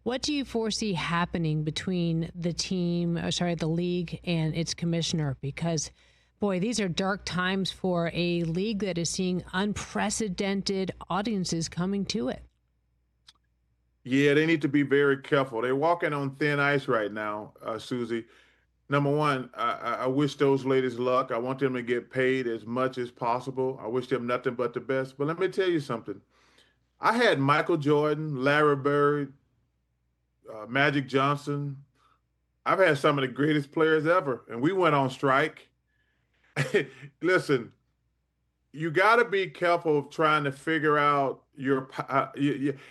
What do you foresee happening between the league and its commissioner? Because, boy, these are dark times for a league that is seeing unprecedented audiences coming to it. Yeah, they need to be very careful. They're walking on thin ice right now, Susie. Number one, I wish those ladies luck. I want them to get paid as much as possible. I wish them nothing but the best. But let me tell you something. I had Michael Jordan, Larry Bird, Magic Johnson. I've had some of the greatest players ever, and we went on strike. Listen, you got to be careful of trying to figure out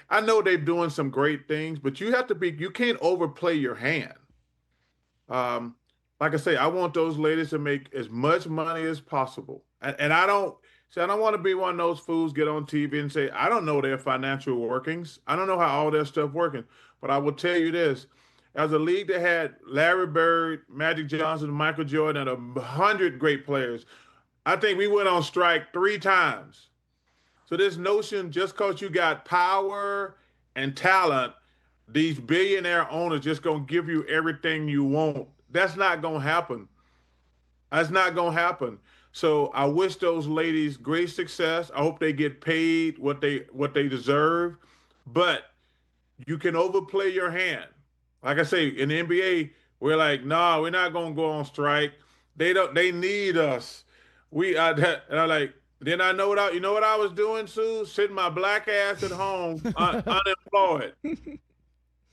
I know they're doing some great things, but you can't overplay your hand. Um, like I say, I want those ladies to make as much money as possible. And I don't want to be one of those fools get on TV and say, I don't know their financial workings. I don't know how all their stuff working. But I will tell you this, as a league that had Larry Bird, Magic Johnson, Michael Jordan, and 100 great players, I think we went on strike 3 times. So this notion, just because you got power and talent, these billionaire owners just going to give you everything you want. That's not going to happen. That's not going to happen. So I wish those ladies great success. I hope they get paid what they deserve. But you can overplay your hand. Like I say, in the NBA, we're like, no, we're not going to go on strike. They need us. And I'm like, then I know you know what I was doing, Sue? Sitting my black ass at home, unemployed.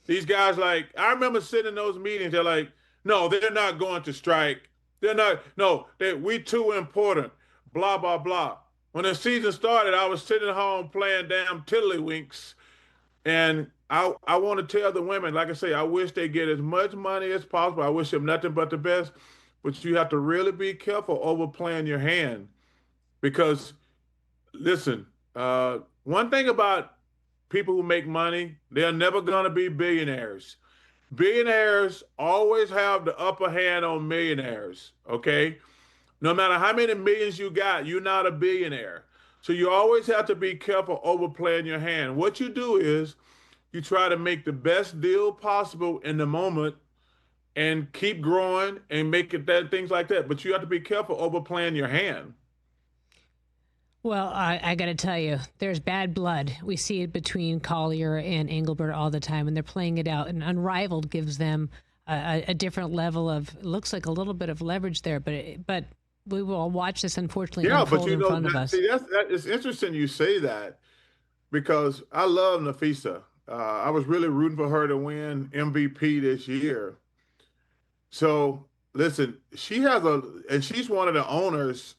These guys, I remember sitting in those meetings, they're like, no, they're not going to strike. We too important, blah, blah, blah. When the season started, I was sitting at home playing damn tiddlywinks. And I want to tell the women, like I say, I wish they get as much money as possible. I wish them nothing but the best. But you have to really be careful overplaying your hand. Because, listen, one thing about people who make money, they're never going to be billionaires. Billionaires always have the upper hand on millionaires, okay? No matter how many millions you got, you're not a billionaire. So you always have to be careful overplaying your hand. What you do is you try to make the best deal possible in the moment and keep growing and make it things like that. But you have to be careful overplaying your hand. Well, I got to tell you, there's bad blood. We see it between Collier and Engelbert all the time, and they're playing it out. And Unrivaled gives them a different level of, looks like a little bit of leverage there, but we will watch this, unfortunately, unfold in front of us. It's interesting you say that, because I love Nafisa. I was really rooting for her to win MVP this year. So, listen, she's one of the owners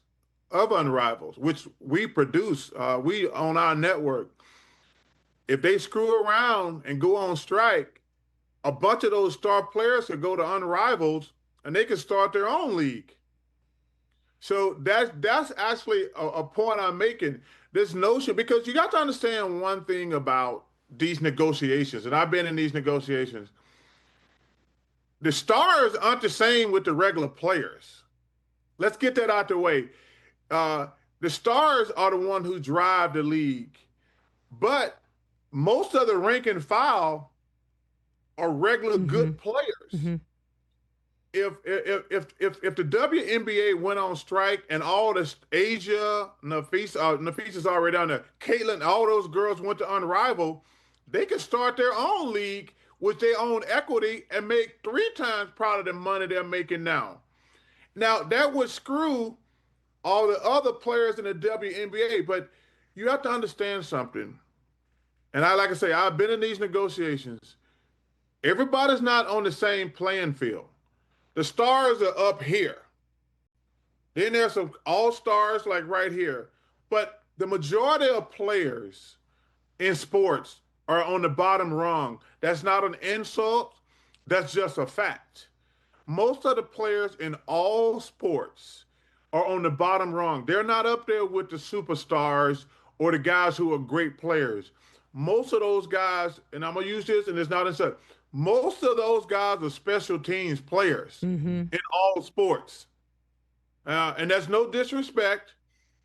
of Unrivaled, which we produce. We on our network. If they screw around and go on strike, a bunch of those star players could go to Unrivaled and they could start their own league. So that's actually a point I'm making. This notion, because you got to understand one thing about these negotiations, and I've been in these negotiations. The stars aren't the same with the regular players. Let's get that out the way. The stars are the one who drive the league, but most of the rank and file are regular good players. Mm-hmm. If the WNBA went on strike and all this Asia, Nafisa's already down there, Caitlin, all those girls went to Unrivaled, they could start their own league with their own equity and make 3 times probably the money they're making now. Now, that would screw all the other players in the WNBA, but you have to understand something. And like I say, I've been in these negotiations. Everybody's not on the same playing field. The stars are up here. Then there's some all-stars like right here. But the majority of players in sports are on the bottom rung. That's not an insult. That's just a fact. Most of the players in all sports are on the bottom rung. They're not up there with the superstars or the guys who are great players. Most of those guys, and I'm going to use this, and it's not insult, most of those guys are special teams players in all sports. And that's no disrespect,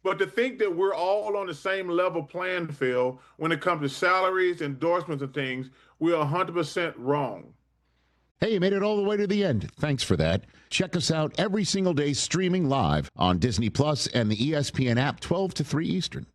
But to think that we're all on the same level playing field when it comes to salaries, endorsements, and things, we're 100% wrong. Hey, you made it all the way to the end. Thanks for that. Check us out every single day streaming live on Disney Plus and the ESPN app 12 to 3 Eastern.